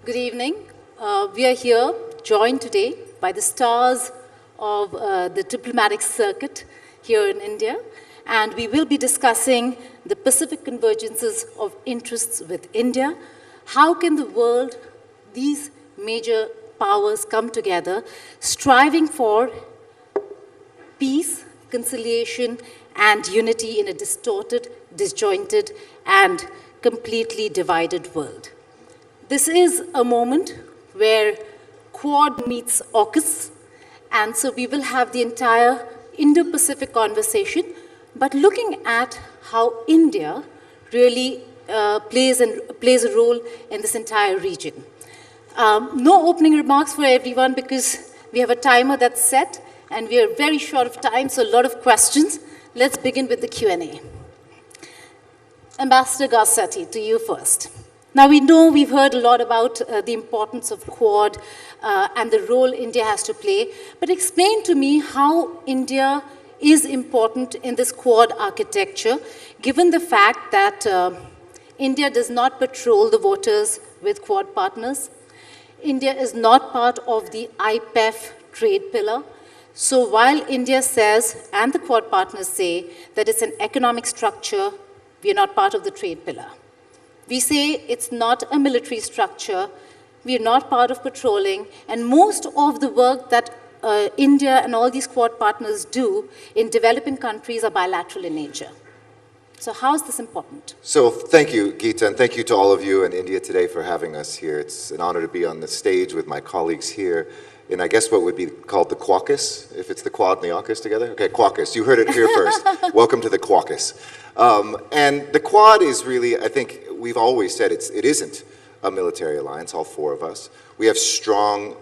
Good evening. We are here joined today by the stars of the diplomatic circuit here in India, and we will be discussing the Pacific convergences of interests with India. How can the world, these major powers come together, striving for peace, conciliation, and unity in a distorted, disjointed, and completely divided world? This is a moment where Quad meets AUKUS, and so we will have the entire Indo-Pacific conversation, but looking at how India really plays a role in this entire region. No opening remarks for everyone because we have a timer that's set, and we are very short of time, so a lot of questions. Let's begin with the Q&A. Ambassador Garcetti, to you first. Now, we know we've heard a lot about the importance of Quad and the role India has to play, but explain to me how India is important in this Quad architecture, given the fact that India does not patrol the waters with Quad partners. India is not part of the IPEF trade pillar. So while India says, and the Quad partners say, that it's an economic structure, we are not part of the trade pillar. We say it's not a military structure, we are not part of patrolling, and most of the work that India and all these Quad partners do in developing countries are bilateral in nature. So how is this important? So thank you, Geeta, and thank you to all of you and India Today for having us here. It's an honor to be on the stage with my colleagues here in, I guess, what would be called the AUKUS, if it's the Quad and the AUKUS together. Okay, AUKUS, you heard it here first. Welcome to the AUKUS. And the Quad is really, I think, we've always said it isn't a military alliance, all four of us. We have strong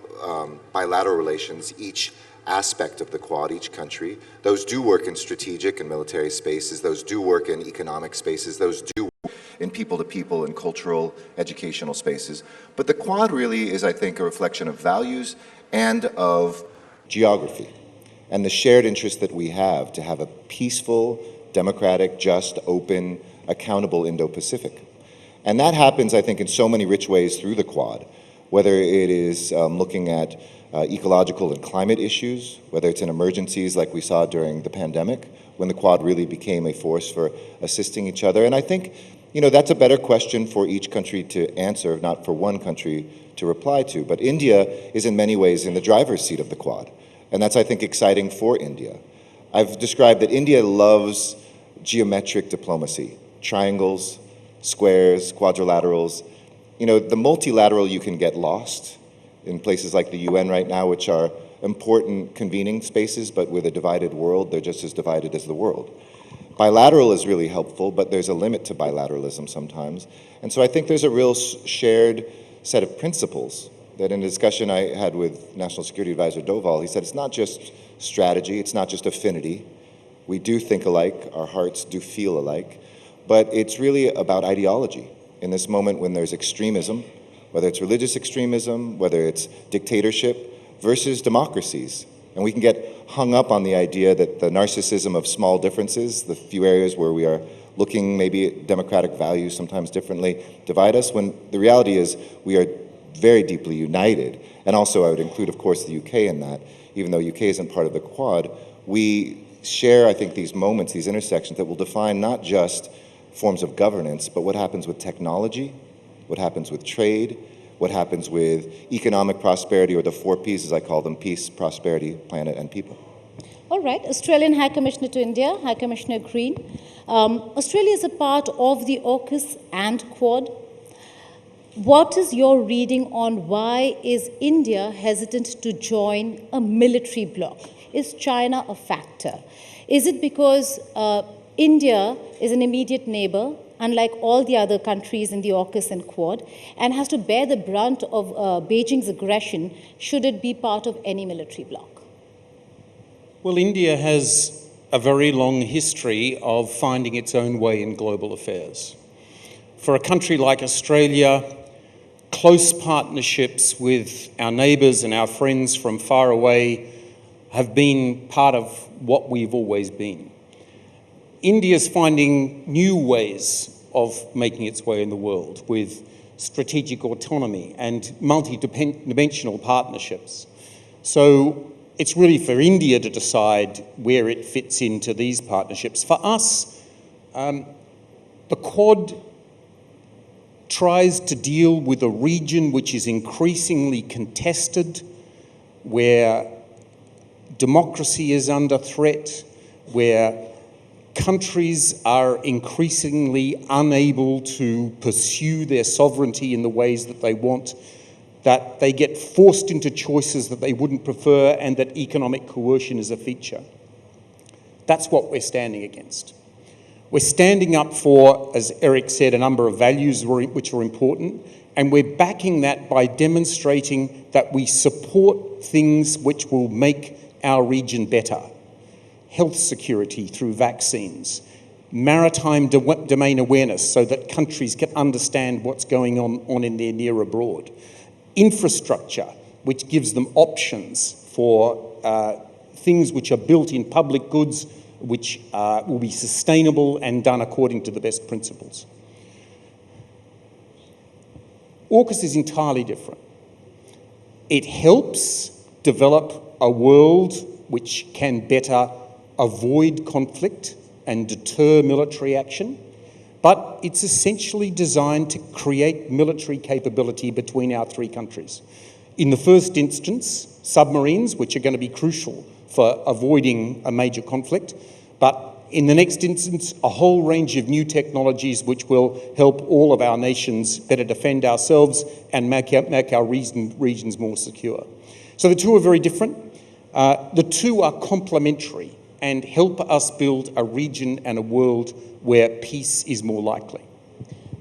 bilateral relations, each aspect of the Quad, each country. Those do work in strategic and military spaces. Those do work in economic spaces. Those do work in people-to-people and cultural, educational spaces. But the Quad really is, I think, a reflection of values and of geography and the shared interest that we have to have a peaceful, democratic, just, open, accountable Indo-Pacific. And that happens, I think, in so many rich ways through the Quad, whether it is looking at ecological and climate issues, whether it's in emergencies like we saw during the pandemic, when the Quad really became a force for assisting each other. And I think, that's a better question for each country to answer, not for one country to reply to. But India is in many ways in the driver's seat of the Quad. And that's, I think, exciting for India. I've described that India loves geometric diplomacy, triangles, squares, quadrilaterals. The multilateral you can get lost in places like the UN right now, which are important convening spaces, but with a divided world, they're just as divided as the world. Bilateral is really helpful, but there's a limit to bilateralism sometimes. And so I think there's a real shared set of principles that in a discussion I had with National Security Advisor Doval, he said it's not just strategy, it's not just affinity. We do think alike, our hearts do feel alike, but it's really about ideology. In this moment when there's extremism, whether it's religious extremism, whether it's dictatorship versus democracies. And we can get hung up on the idea that the narcissism of small differences, the few areas where we are looking maybe at democratic values sometimes differently, divide us, when the reality is we are very deeply united. And also I would include, of course, the UK in that. Even though UK isn't part of the Quad, we share, I think, these moments, these intersections that will define not just forms of governance, but what happens with technology, what happens with trade, what happens with economic prosperity, or the four Ps, as I call them: peace, prosperity, planet, and people. All right, Australian High Commissioner to India, High Commissioner Green. Australia is a part of the AUKUS and Quad. What is your reading on why is India hesitant to join a military bloc? Is China a factor? Is it because India is an immediate neighbor, unlike all the other countries in the AUKUS and Quad, and has to bear the brunt of Beijing's aggression should it be part of any military bloc? Well, India has a very long history of finding its own way in global affairs. For a country like Australia, close partnerships with our neighbours and our friends from far away have been part of what we've always been. India's finding new ways of making its way in the world with strategic autonomy and multi-dimensional partnerships. So it's really for India to decide where it fits into these partnerships. For us, the Quad tries to deal with a region which is increasingly contested, where democracy is under threat, where countries are increasingly unable to pursue their sovereignty in the ways that they want, that they get forced into choices that they wouldn't prefer, and that economic coercion is a feature. That's what we're standing against. We're standing up for, as Eric said, a number of values which are important, and we're backing that by demonstrating that we support things which will make our region better. Health security through vaccines, maritime domain awareness so that countries can understand what's going on in their near abroad. Infrastructure, which gives them options for things which are built in public goods, which will be sustainable and done according to the best principles. AUKUS is entirely different. It helps develop a world which can better avoid conflict and deter military action, but it's essentially designed to create military capability between our three countries. In the first instance, submarines, which are going to be crucial for avoiding a major conflict, but in the next instance, a whole range of new technologies which will help all of our nations better defend ourselves and make our regions more secure. So the two are very different. The two are complementary and help us build a region and a world where peace is more likely.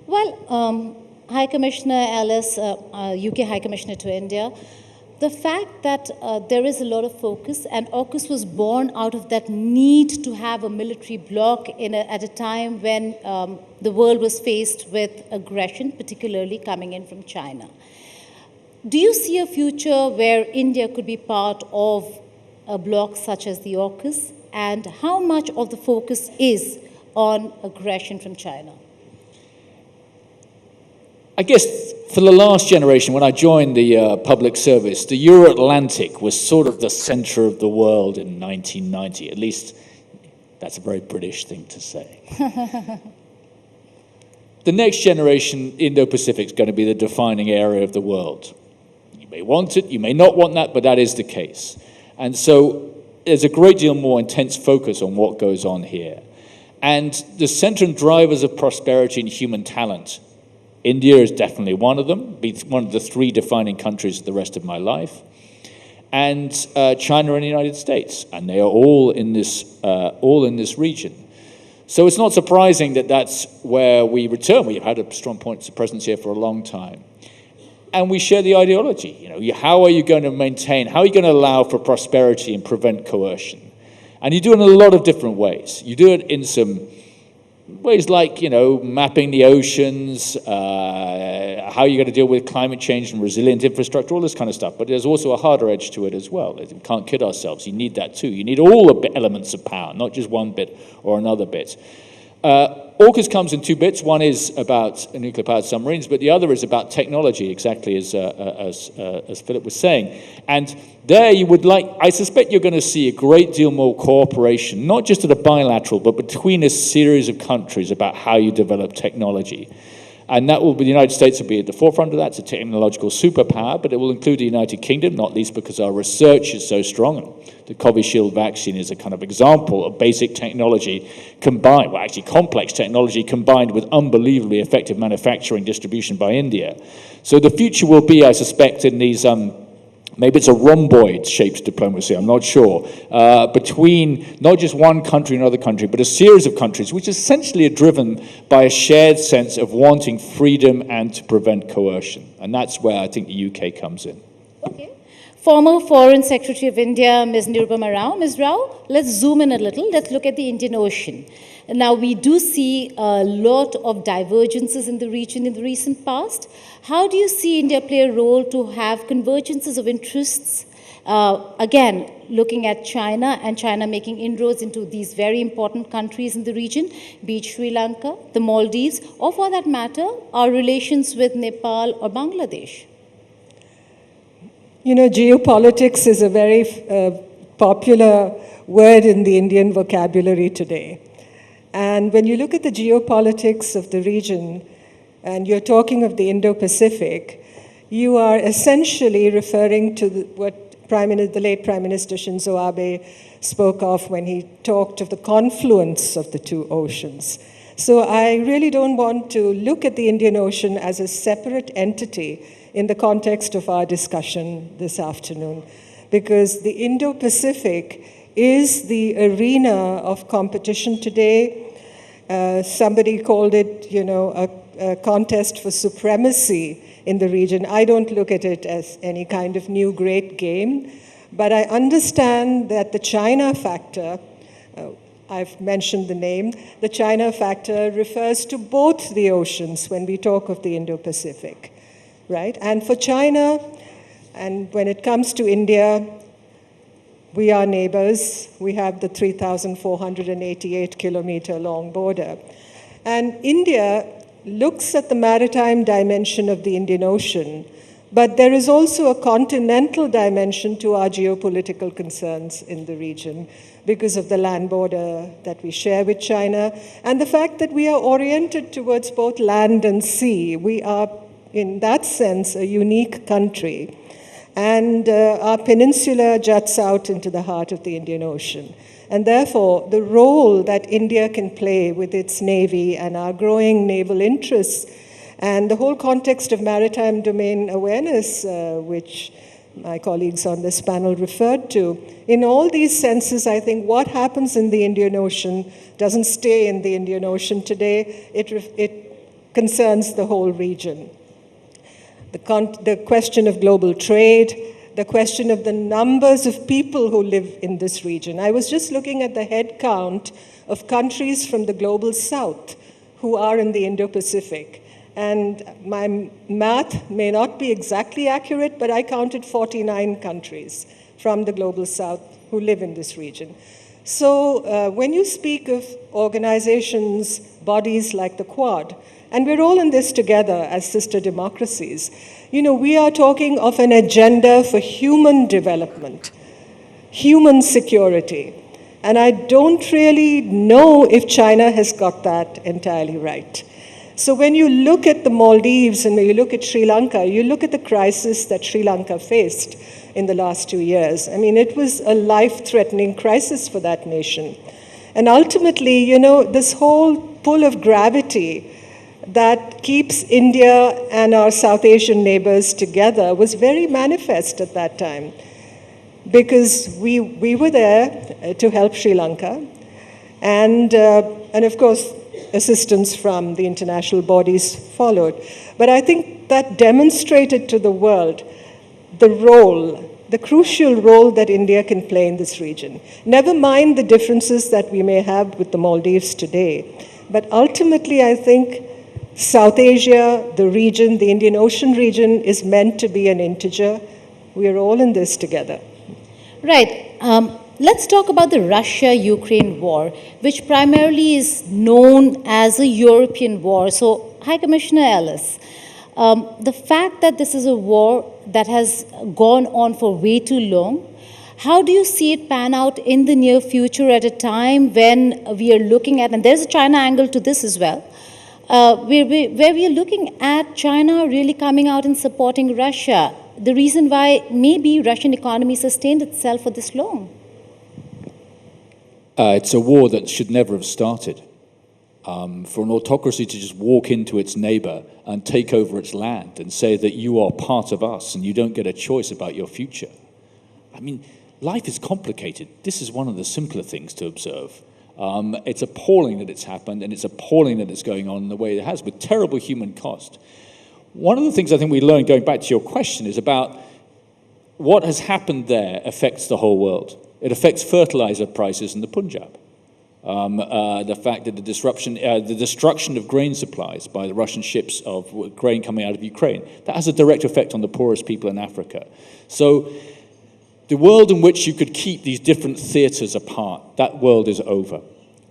Well, High Commissioner Ellis, UK High Commissioner to India, the fact that there is a lot of focus, and AUKUS was born out of that need to have a military bloc at a time when the world was faced with aggression, particularly coming in from China. Do you see a future where India could be part of a bloc such as the AUKUS, and how much of the focus is on aggression from China? I guess for the last generation, when I joined the public service, the Euro-Atlantic was sort of the center of the world in 1990. At least that's a very British thing to say. The next generation, Indo-Pacific, is going to be the defining area of the world. You may want it, you may not want that, but that is the case. And so there's a great deal more intense focus on what goes on here. And the center and drivers of prosperity and human talent, India is definitely one of them, be one of the three defining countries of the rest of my life, and China and the United States, and they are all in this region. So it's not surprising that that's where we return. We've had a strong points of presence here for a long time, and we share the ideology. You know, how are you going to maintain? How are you going to allow for prosperity and prevent coercion? And you do it in a lot of different ways. You do it in some ways like, mapping the oceans, how you're going to deal with climate change and resilient infrastructure, all this kind of stuff. But there's also a harder edge to it as well. We can't kid ourselves. You need that too. You need all the elements of power, not just one bit or another bit. AUKUS comes in two bits. One is about nuclear-powered submarines, but the other is about technology, exactly as Philip was saying. And there I suspect you're going to see a great deal more cooperation, not just at a bilateral, but between a series of countries about how you develop technology. And that will be, the United States will be at the forefront of that. It's a technological superpower, but it will include the United Kingdom, not least because our research is so strong. And the Covishield vaccine is a kind of example of basic technology combined, well, actually complex technology combined with unbelievably effective manufacturing distribution by India. So the future will be, I suspect, in these maybe it's a rhomboid-shaped diplomacy, I'm not sure, between not just one country and another country, but a series of countries, which essentially are driven by a shared sense of wanting freedom and to prevent coercion. And that's where I think the UK comes in. Okay. Former Foreign Secretary of India, Ms. Nirupama Rao. Ms. Rao, let's zoom in a little. Let's look at the Indian Ocean. Now, we do see a lot of divergences in the region in the recent past. How do you see India play a role to have convergences of interests? Again, looking at China and China making inroads into these very important countries in the region, be it Sri Lanka, the Maldives, or for that matter, our relations with Nepal or Bangladesh. You know, geopolitics is a very popular word in the Indian vocabulary today. And when you look at the geopolitics of the region, and you're talking of the Indo-Pacific, you are essentially referring to what the late Prime Minister Shinzo Abe spoke of when he talked of the confluence of the two oceans. So I really don't want to look at the Indian Ocean as a separate entity in the context of our discussion this afternoon, because the Indo-Pacific is the arena of competition today. Somebody called it, a contest for supremacy in the region. I don't look at it as any kind of new great game, but I understand that the China factor, I've mentioned the name, the China factor refers to both the oceans when we talk of the Indo-Pacific, right? And for China, and when it comes to India, we are neighbors. We have the 3,488 kilometer long border. And India looks at the maritime dimension of the Indian Ocean, but there is also a continental dimension to our geopolitical concerns in the region because of the land border that we share with China and the fact that we are oriented towards both land and sea. We are, in that sense, a unique country. And our peninsula juts out into the heart of the Indian Ocean. And therefore, the role that India can play with its navy and our growing naval interests and the whole context of maritime domain awareness, which my colleagues on this panel referred to, in all these senses, I think what happens in the Indian Ocean doesn't stay in the Indian Ocean today. It concerns the whole region. The question of global trade, the question of the numbers of people who live in this region. I was just looking at the head count of countries from the global south who are in the Indo-Pacific. And my math may not be exactly accurate, but I counted 49 countries from the global south who live in this region. So when you speak of organizations, bodies like the Quad, and we're all in this together as sister democracies, we are talking of an agenda for human development, human security. And I don't really know if China has got that entirely right. So when you look at the Maldives and when you look at Sri Lanka, you look at the crisis that Sri Lanka faced in the last 2 years. I mean, it was a life-threatening crisis for that nation. And ultimately, this whole pull of gravity that keeps India and our South Asian neighbors together was very manifest at that time, because we were there to help Sri Lanka, and of course assistance from the international bodies followed. But I think that demonstrated to the world the crucial role that India can play in this region. Never mind the differences that we may have with the Maldives today, but ultimately I think South Asia, the region, the Indian Ocean region, is meant to be an integer. We are all in this together. Right. Let's talk about the Russia-Ukraine war, which primarily is known as a European war. So, High Commissioner Ellis, the fact that this is a war that has gone on for way too long, how do you see it pan out in the near future at a time when we are looking at, and there's a China angle to this as well, where we are looking at China really coming out and supporting Russia, the reason why maybe Russian economy sustained itself for this long? It's a war that should never have started. For an autocracy to just walk into its neighbor and take over its land and say that you are part of us and you don't get a choice about your future. I mean, life is complicated. This is one of the simpler things to observe. It's appalling that it's happened, and it's appalling that it's going on in the way it has, with terrible human cost. One of the things I think we learned, going back to your question, is about what has happened there affects the whole world. It affects fertilizer prices in the Punjab. The fact that the destruction of grain supplies by the Russian ships of grain coming out of Ukraine, that has a direct effect on the poorest people in Africa. So the world in which you could keep these different theaters apart, that world is over.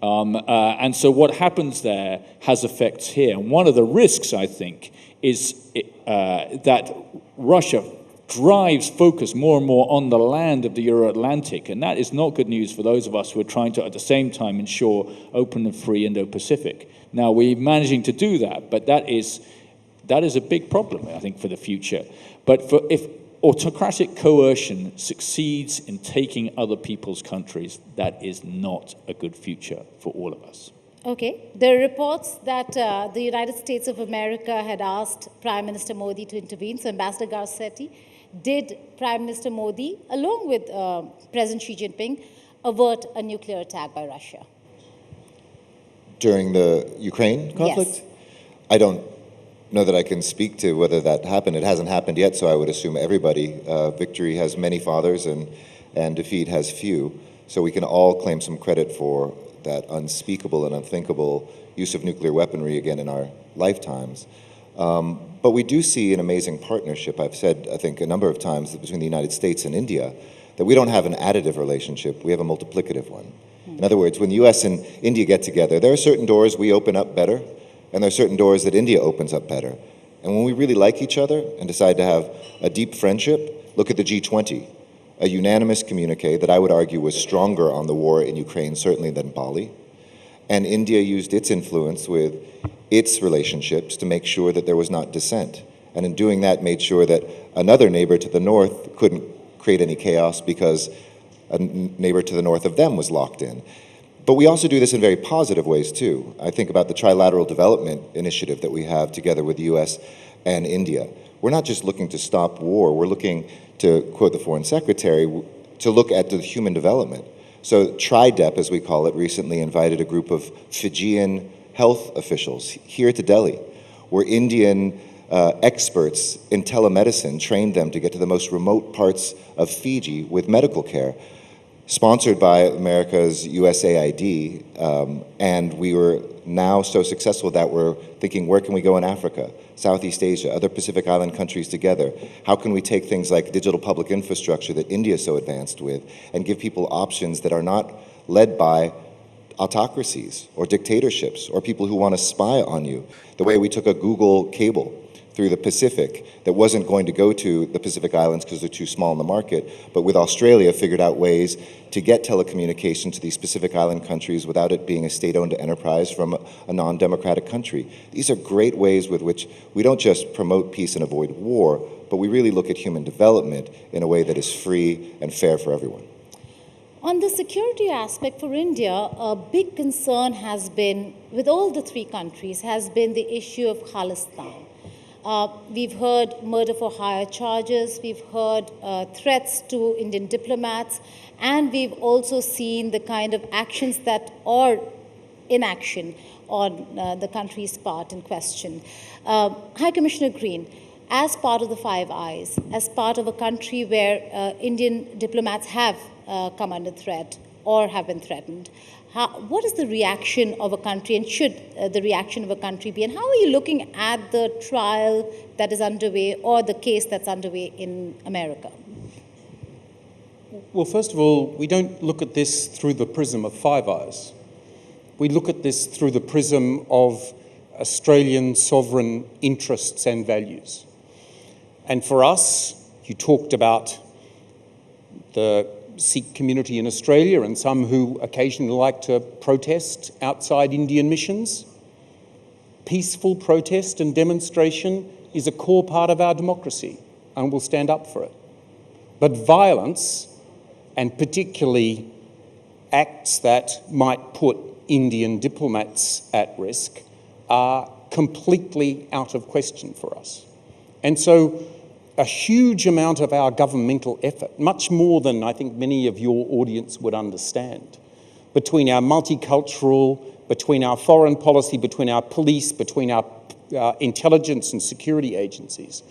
And so what happens there has effects here. And one of the risks, I think, is that Russia drives focus more and more on the land of the Euro-Atlantic, and that is not good news for those of us who are trying to, at the same time, ensure open and free Indo-Pacific. Now, we're managing to do that, but that is a big problem, I think, for the future. But if autocratic coercion succeeds in taking other people's countries, that is not a good future for all of us. Okay. There are reports that the United States of America had asked Prime Minister Modi to intervene. So Ambassador Garcetti, did Prime Minister Modi, along with President Xi Jinping, avert a nuclear attack by Russia? During the Ukraine conflict? Yes. I don't know that I can speak to whether that happened. It hasn't happened yet, so I would assume everybody. Victory has many fathers and defeat has few. So we can all claim some credit for that unspeakable and unthinkable use of nuclear weaponry again in our lifetimes. But we do see an amazing partnership. I've said, I think, a number of times that between the United States and India, that we don't have an additive relationship, we have a multiplicative one. In other words, when the US and India get together, there are certain doors we open up better, and there are certain doors that India opens up better. And when we really like each other and decide to have a deep friendship, look at the G20, a unanimous communique that I would argue was stronger on the war in Ukraine, certainly than Bali. And India used its influence with its relationships to make sure that there was not dissent. And in doing that, made sure that another neighbor to the north couldn't create any chaos because a neighbor to the north of them was locked in. But we also do this in very positive ways, too. I think about the trilateral development initiative that we have together with the US and India. We're not just looking to stop war, we're looking, to quote the Foreign Secretary, to look at the human development. So TRIDEP, as we call it, recently invited a group of Fijian health officials here to Delhi, where Indian experts in telemedicine trained them to get to the most remote parts of Fiji with medical care, sponsored by America's USAID, and we were now so successful that we're thinking, where can we go in Africa, Southeast Asia, other Pacific Island countries together? How can we take things like digital public infrastructure that India is so advanced with and give people options that are not led by autocracies or dictatorships or people who want to spy on you? The way we took a Google cable through the Pacific that wasn't going to go to the Pacific Islands because they're too small in the market, but with Australia figured out ways to get telecommunication to these Pacific Island countries without it being a state-owned enterprise from a non-democratic country. These are great ways with which we don't just promote peace and avoid war, but we really look at human development in a way that is free and fair for everyone. On the security aspect for India, a big concern has been, with all the three countries, has been the issue of Khalistan. We've heard murder for hire charges, we've heard threats to Indian diplomats, and we've also seen the kind of actions that are inaction on the country's part in question. High Commissioner Green, as part of the Five Eyes, as part of a country where Indian diplomats have come under threat or have been threatened, what is the reaction of a country, and should the reaction of a country be? And how are you looking at the trial that is underway or the case that's underway in America? Well, first of all, we don't look at this through the prism of Five Eyes. We look at this through the prism of Australian sovereign interests and values. And for us, you talked about the Sikh community in Australia and some who occasionally like to protest outside Indian missions. Peaceful protest and demonstration is a core part of our democracy, and we'll stand up for it. But violence, and particularly acts that might put Indian diplomats at risk, are completely out of question for us. And so a huge amount of our governmental effort, much more than I think many of your audience would understand, between our multicultural, between our foreign policy, between our police, between our intelligence and security agencies,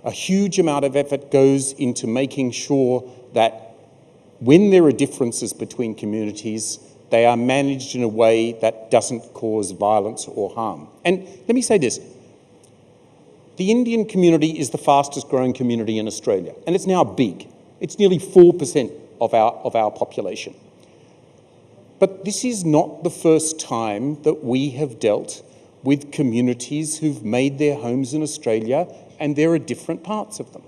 a huge amount of effort goes into making sure that when there are differences between communities, they are managed in a way that doesn't cause violence or harm. And let me say this. The Indian community is the fastest growing community in Australia, and it's now big. It's nearly 4% of our population. But this is not the first time that we have dealt with communities who've made their homes in Australia, and there are different parts of them.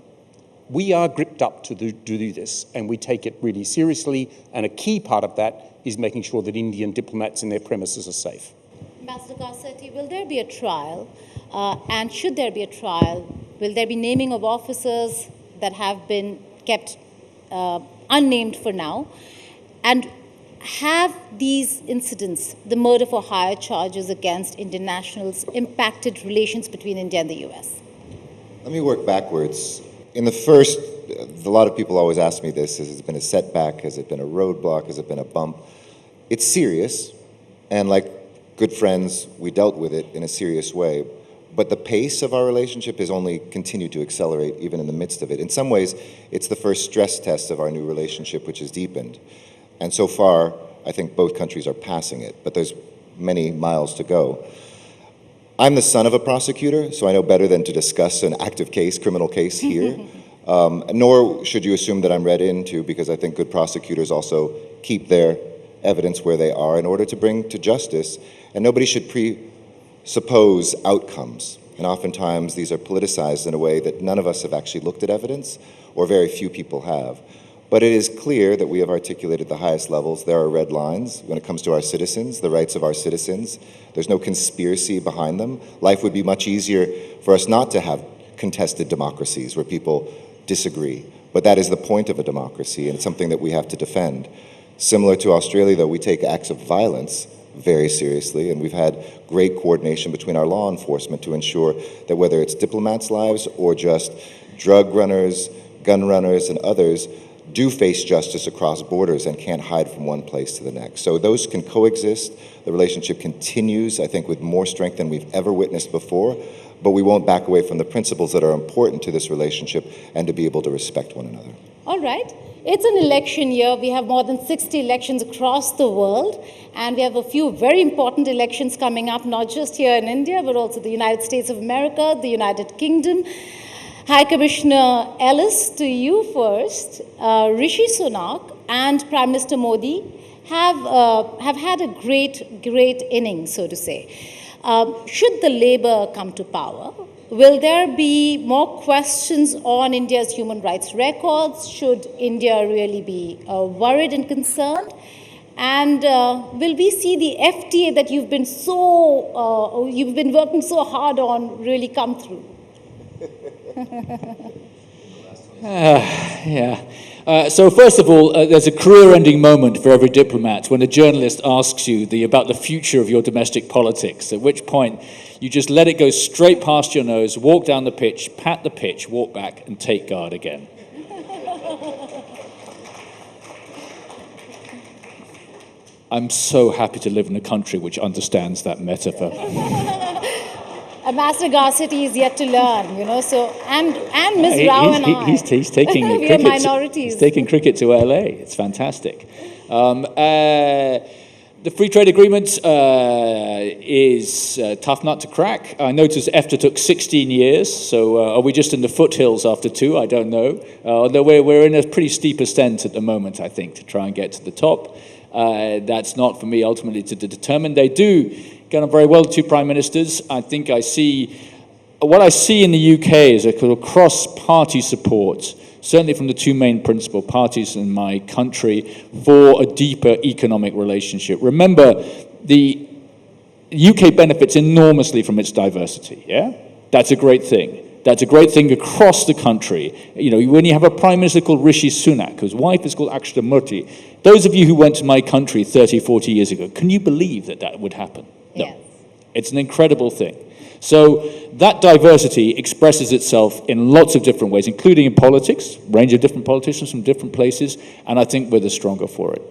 We are gripped up to do this, and we take it really seriously, and a key part of that is making sure that Indian diplomats in their premises are safe. Ambassador Garcetti, will there be a trial? And should there be a trial, will there be naming of officers that have been kept unnamed for now? And have these incidents, the murder for hire charges against Indian nationals, impacted relations between India and the US? Let me work backwards. In the first, a lot of people always ask me this, has it been a setback, has it been a roadblock, has it been a bump? It's serious, and like good friends, we dealt with it in a serious way. But the pace of our relationship has only continued to accelerate even in the midst of it. In some ways, it's the first stress test of our new relationship, which has deepened. And so far, I think both countries are passing it, but there's many miles to go. I'm the son of a prosecutor, so I know better than to discuss an active case, criminal case here. Nor should you assume that I'm read into, because I think good prosecutors also keep their evidence where they are in order to bring to justice. And nobody should presuppose outcomes. And oftentimes these are politicized in a way that none of us have actually looked at evidence, or very few people have. But it is clear that we have articulated the highest levels. There are red lines when it comes to our citizens, the rights of our citizens. There's no conspiracy behind them. Life would be much easier for us not to have contested democracies where people disagree. But that is the point of a democracy, and it's something that we have to defend. Similar to Australia, though, we take acts of violence very seriously, and we've had great coordination between our law enforcement to ensure that whether it's diplomats' lives or just drug runners, gun runners, and others, do face justice across borders and can't hide from one place to the next. So those can coexist. The relationship continues, I think, with more strength than we've ever witnessed before, but we won't back away from the principles that are important to this relationship and to be able to respect one another. All right. It's an election year. We have more than 60 elections across the world, and we have a few very important elections coming up, not just here in India, but also the United States of America, the United Kingdom. High Commissioner Ellis, to you first. Rishi Sunak and Prime Minister Modi have had a great inning, so to say. Should the Labour come to power, will there be more questions on India's human rights records? Should India really be worried and concerned? And will we see the FTA that you've been working so hard on really come through? So first of all, there's a career-ending moment for every diplomat when a journalist asks you about the future of your domestic politics, at which point you just let it go straight past your nose, walk down the pitch, pat the pitch, walk back, and take guard again. I'm so happy to live in a country which understands that metaphor. Ambassador Garcetti is yet to learn, and Ms. Rao and I. He's taking we cricket. are minorities. He's taking cricket to LA. It's fantastic. The free trade agreement is a tough nut to crack. I noticed EFTA took 16 years, so are we just in the foothills after 2? I don't know. Although we're in a pretty steep ascent at the moment, I think, to try and get to the top. That's not for me ultimately to determine. They do get on very well, 2 prime ministers. I think what I see in the UK is a kind of cross-party support, certainly from the 2 main principal parties in my country, for a deeper economic relationship. Remember, the UK benefits enormously from its diversity, yeah? That's a great thing. That's a great thing across the country. When you have a prime minister called Rishi Sunak, whose wife is called Akshata Murthy, those of you who went to my country 30, 40 years ago, can you believe that would happen? No. Yes. It's an incredible thing. So that diversity expresses itself in lots of different ways, including in politics, range of different politicians from different places, and I think we're the stronger for it.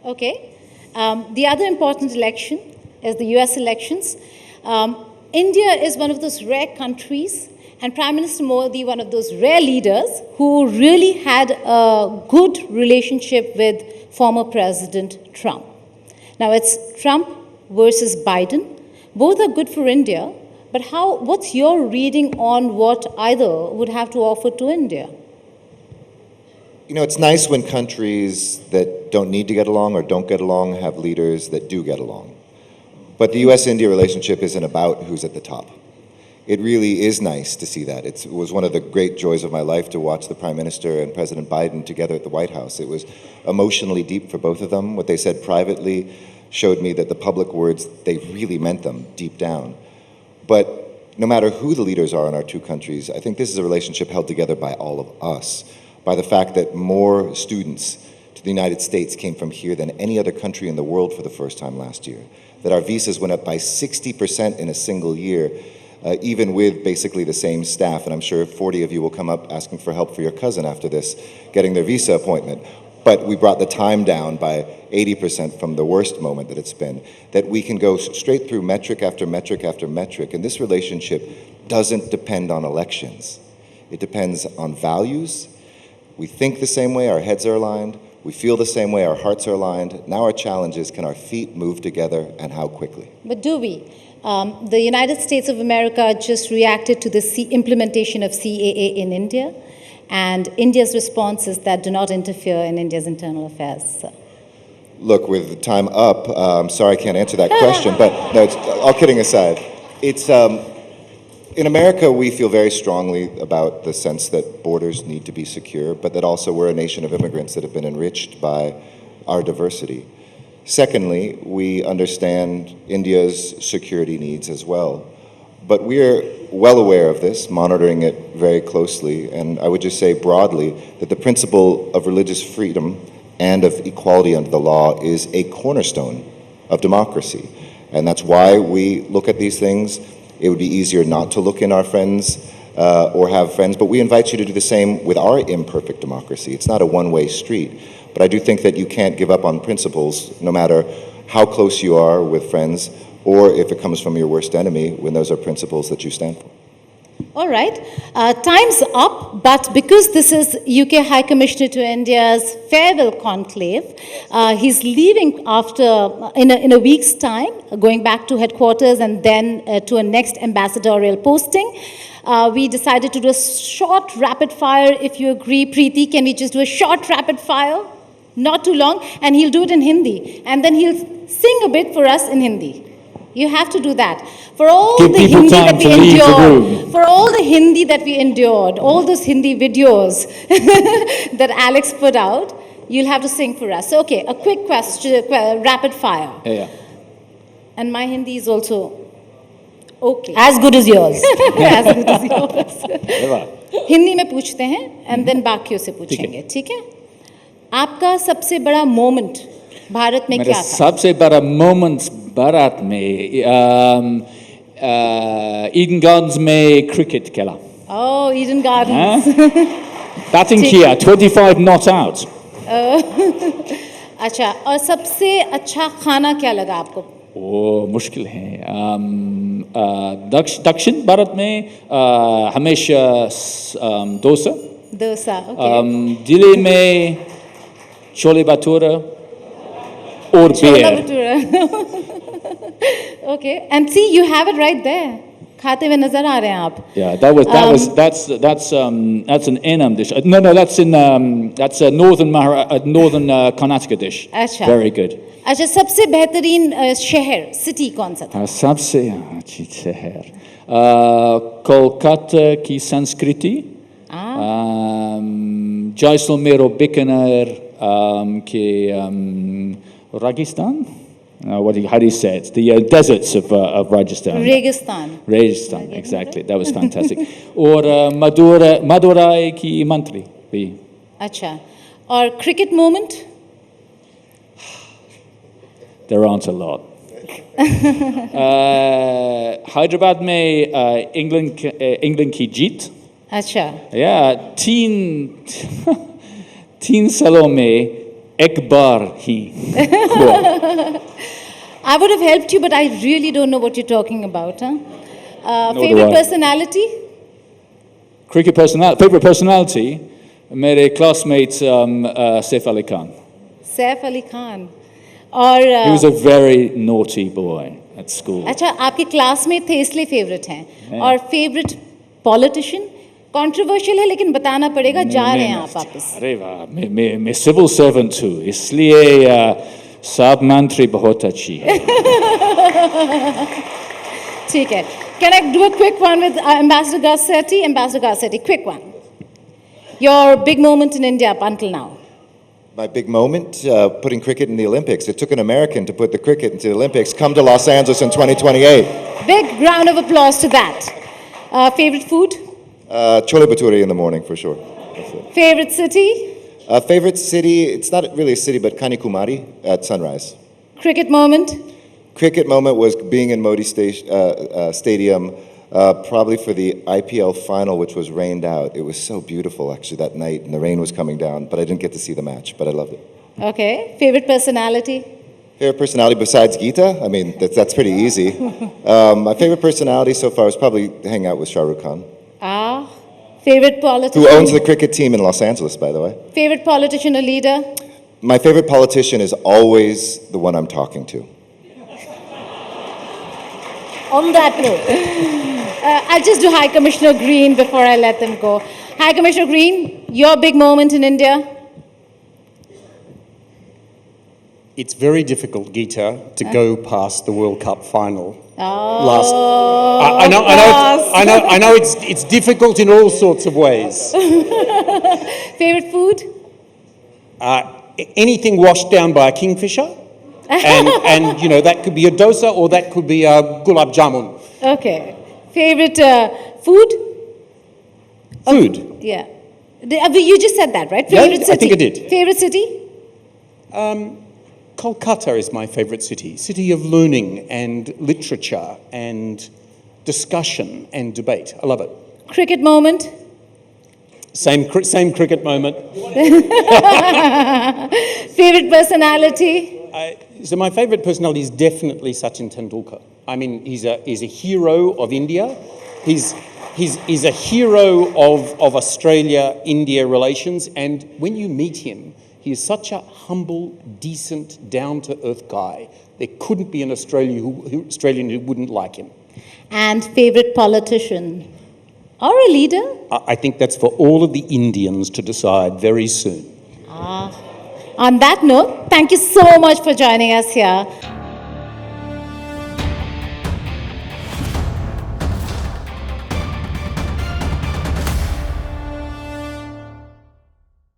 Okay. The other important election is the US elections. India is one of those rare countries, and Prime Minister Modi, one of those rare leaders who really had a good relationship with former President Trump. Now it's Trump versus Biden. Both are good for India, but what's your reading on what either would have to offer to India? You know, it's nice when countries that don't need to get along or don't get along have leaders that do get along. But the US-India relationship isn't about who's at the top. It really is nice to see that. It was one of the great joys of my life to watch the Prime Minister and President Biden together at the White House. It was emotionally deep for both of them. What they said privately showed me that the public words, they really meant them deep down. But no matter who the leaders are in our two countries, I think this is a relationship held together by all of us, by the fact that more students to the United States came from here than any other country in the world for the first time last year, that our visas went up by 60% in a single year, even with basically the same staff. And I'm sure 40 of you will come up asking for help for your cousin after this, getting their visa appointment. But we brought the time down by 80% from the worst moment that it's been, that we can go straight through metric after metric after metric. And this relationship doesn't depend on elections. It depends on values. We think the same way, our heads are aligned. We feel the same way, our hearts are aligned. Now our challenge is, can our feet move together, and how quickly? But do we? The United States of America just reacted to the implementation of CAA in India, and India's response is that do not interfere in India's internal affairs. Look, with time up, I'm sorry I can't answer that question, but no, all kidding aside, it's in America we feel very strongly about the sense that borders need to be secure, but that also we're a nation of immigrants that have been enriched by our diversity. Secondly, we understand India's security needs as well. But we're well aware of this, monitoring it very closely, and I would just say broadly that the principle of religious freedom and of equality under the law is a cornerstone of democracy. And that's why we look at these things. It would be easier not to look in our friends or have friends, but we invite you to do the same with our imperfect democracy. It's not a one-way street. But I do think that you can't give up on principles, no matter how close you are with friends, or if it comes from your worst enemy, when those are principles that you stand for. All right. Time's up, but because this is UK High Commissioner to India's farewell conclave, he's leaving after, in a week's time, going back to headquarters and then to a next ambassadorial posting. We decided to do a short rapid fire. If you agree, Preeti, can we just do a short rapid fire? Not too long, and he'll do it in Hindi. And then he'll sing a bit for us in Hindi. You have to do that. For all the Hindi that we endured, for all the Hindi that we endured, all those Hindi videos that Alex put out, you'll have to sing for us. So, okay, a quick question, rapid fire. Yeah. And my Hindi is also okay. As good as yours. As good as yours. Hindi में पूछते हैं, and then बाकियों से पूछेंगे, ठीक है? आपका सबसे बड़ा मोमेंट भारत में क्या था? सबसे बड़ा मोमेंट भारत में ईडन गार्डन्स में क्रिकेट खेला. Oh, Eden Gardens. Batting किया, 25 not out. अच्छा, और सबसे अच्छा खाना क्या लगा आपको? मुश्किल है. दक्षिण भारत में हमेशा डोसा. डोसा, okay. दिल्ली में छोले भटूरे और beer. Okay, and see, you have it right there. खाते हुए नजर आ रहे हैं आप. Yeah, that's an Enam dish. No, that's in that's a northern Karnataka dish. अच्छा. Very good. अच्छा, सबसे बेहतरीन शहर, सिटी कौन सा था? सबसे अच्छी शहर कोलकाता की संस्कृति, जैसलमेर और बीकानेर के Rajasthan. How do you say it? The deserts of Rajasthan. Registan, exactly. That was fantastic. Or Madurai ki mantri bhi. अच्छा, और cricket moment? There aren't a lot. Hyderabad में England की जीत. अच्छा. Yeah, तीन सालों में एक बार ही. I would have helped you, but I really don't know what you're talking about. Favorite personality? Cricket personality. Favorite personality? मेरे classmates Saif Ali Khan. Saif Ali Khan. और He was a very naughty boy at school. अच्छा, आपके classmate थे इसलिए favourite हैं. और favourite politician controversial है लेकिन बताना पड़ेगा, जा रहे हैं आप वापस. अरे वाह, मैं सिविल सर्वेंट हूँ, इसलिए सब मंत्री बहुत अच्छी है. ठीक है. Can I do a quick one with Ambassador Garcetti? Ambassador Garcetti, quick one. Your big moment in India up until now. My big moment, putting cricket in the Olympics. It took an American to put the cricket into the Olympics. Come to Los Angeles in 2028. Big round of applause to that. Favorite food? Chole bhature in the morning, for sure. That's it. Favorite city? Favorite city, it's not really a city, but Kanyakumari at sunrise. Cricket moment? Cricket moment was being in Modi Stadium, probably for the IPL final, which was rained out. It was so beautiful, actually, that night, and the rain was coming down, but I didn't get to see the match, but I loved it. Okay. Favorite personality? Favorite personality besides Geeta? I mean, that's pretty easy. My favorite personality so far is probably hang out with Shah Rukh Khan. Favorite politician? Who owns the cricket team in Los Angeles, by the way. Favorite politician or leader? My favorite politician is always the one I'm talking to. On that note, I'll just do High Commissioner Green before I let them go. High Commissioner Green, your big moment in India? It's very difficult, Geeta, to go past the World Cup final. Oh, I know. It's difficult in all sorts of ways. Favorite food? Anything washed down by a kingfisher, and you know that could be a dosa or that could be a gulab jamun. Okay. Favorite food? Food. Yeah. You just said that, right? Favorite Yeah, city? I think I did. Favorite city? Kolkata is my favourite city. City of learning and literature and discussion and debate. I love it. Cricket moment? Same cricket moment. Favorite personality? So my favourite personality is definitely Sachin Tendulkar. I mean, he's a hero of India. He's a hero of Australia-India relations. And when you meet him, he is such a humble, decent, down-to-earth guy. There couldn't be an Australian who wouldn't like him. And favorite politician? Or a leader? I think that's for all of the Indians to decide very soon. On that note, thank you so much for joining us here.